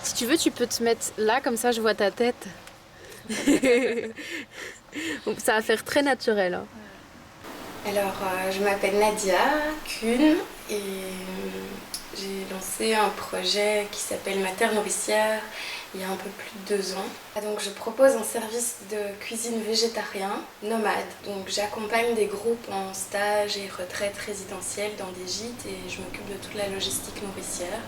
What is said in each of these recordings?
Si tu veux, tu peux te mettre là, comme ça je vois ta tête. Donc, ça va faire très naturel, hein. Alors, je m'appelle Nadia Kuhn et j'ai lancé un projet qui s'appelle Ma Terre Nourricière il y a un peu plus de 2 ans. Donc, je propose un service de cuisine végétarien nomade. Donc, j'accompagne des groupes en stage et retraite résidentielle dans des gîtes et je m'occupe de toute la logistique nourricière.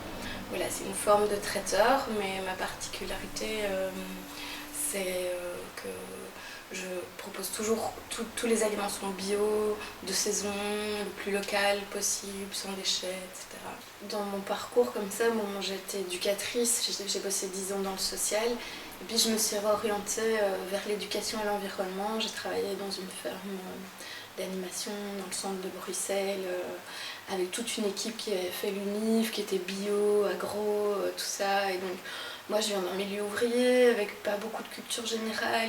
Voilà, c'est une forme de traiteur, mais ma particularité, c'est que je propose toujours, tous les aliments sont bio, de saison, le plus local possible, sans déchets, etc. Dans mon parcours comme ça, j'étais éducatrice, j'ai bossé 10 ans dans le social, et puis je me suis réorientée vers l'éducation et l'environnement. J'ai travaillé dans une ferme d'animation dans le centre de Bruxelles, avec toute une équipe qui avait fait l'UNIF, qui était bio, agro, tout ça. Et donc, moi, je viens d'un milieu ouvrier avec pas beaucoup de culture générale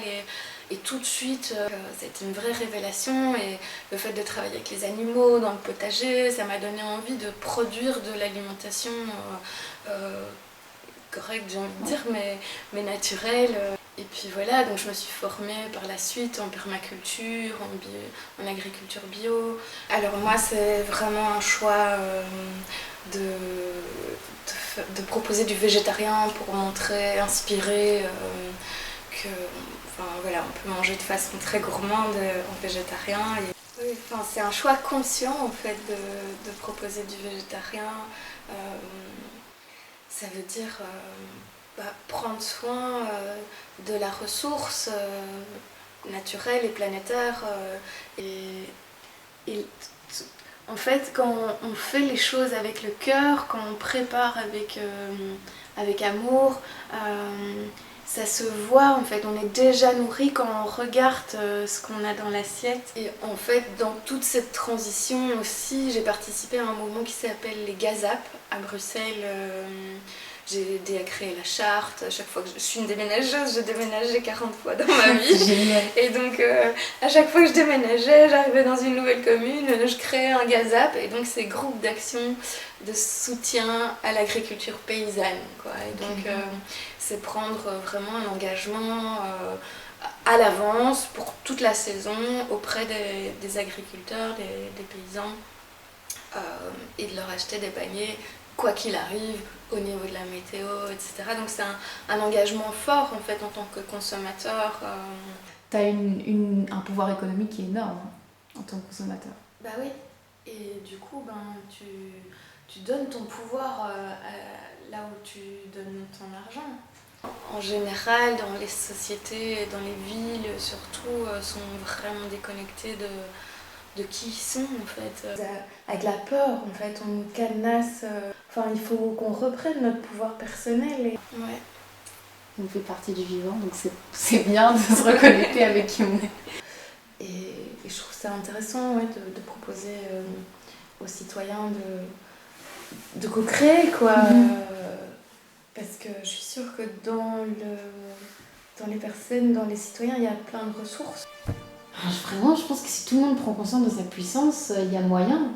et tout de suite, ça a été une vraie révélation. Et le fait de travailler avec les animaux dans le potager, ça m'a donné envie de produire de l'alimentation correcte, j'ai envie de dire, mais naturelle. Et puis voilà, donc je me suis formée par la suite en permaculture, en agriculture bio. Alors moi, c'est vraiment un choix de proposer du végétarien pour montrer, inspirer que, enfin voilà, on peut manger de façon très gourmande en végétarien. Et, oui, enfin, c'est un choix conscient en fait de proposer du végétarien. Ça veut dire prendre soin de la ressource naturelle et planétaire. Et en fait, quand on fait les choses avec le cœur, quand on prépare avec amour, ça se voit en fait. On est déjà nourri quand on regarde ce qu'on a dans l'assiette. Et en fait, dans toute cette transition aussi, j'ai participé à un mouvement qui s'appelle les Gazap à Bruxelles. J'ai aidé à créer la charte. À chaque fois que je suis une déménageuse, j'ai déménagé 40 fois dans ma vie. Et donc, à chaque fois que je déménageais, j'arrivais dans une nouvelle commune, je créais un gazap. Et donc, c'est groupe d'action de soutien à l'agriculture paysanne, quoi. Et donc, c'est prendre vraiment un engagement à l'avance pour toute la saison auprès des agriculteurs, des paysans, et de leur acheter des paniers quoi qu'il arrive au niveau de la météo, etc. Donc c'est un engagement fort en fait en tant que consommateur. Tu as un pouvoir économique qui est énorme en tant que consommateur. Bah oui, et du coup tu donnes ton pouvoir là où tu donnes ton argent. En général, dans les sociétés, dans les villes surtout, sont vraiment déconnectés de qui ils sont en fait. Avec la peur en fait, on nous cadenasse. Enfin, il faut qu'on reprenne notre pouvoir personnel. Ouais. On fait partie du vivant, donc c'est bien de se reconnecter avec qui on est. Et je trouve ça intéressant de proposer aux citoyens de co-créer quoi. Parce que je suis sûre que dans les personnes, dans les citoyens, il y a plein de ressources. Vraiment, je pense que si tout le monde prend conscience de sa puissance, il y a moyen.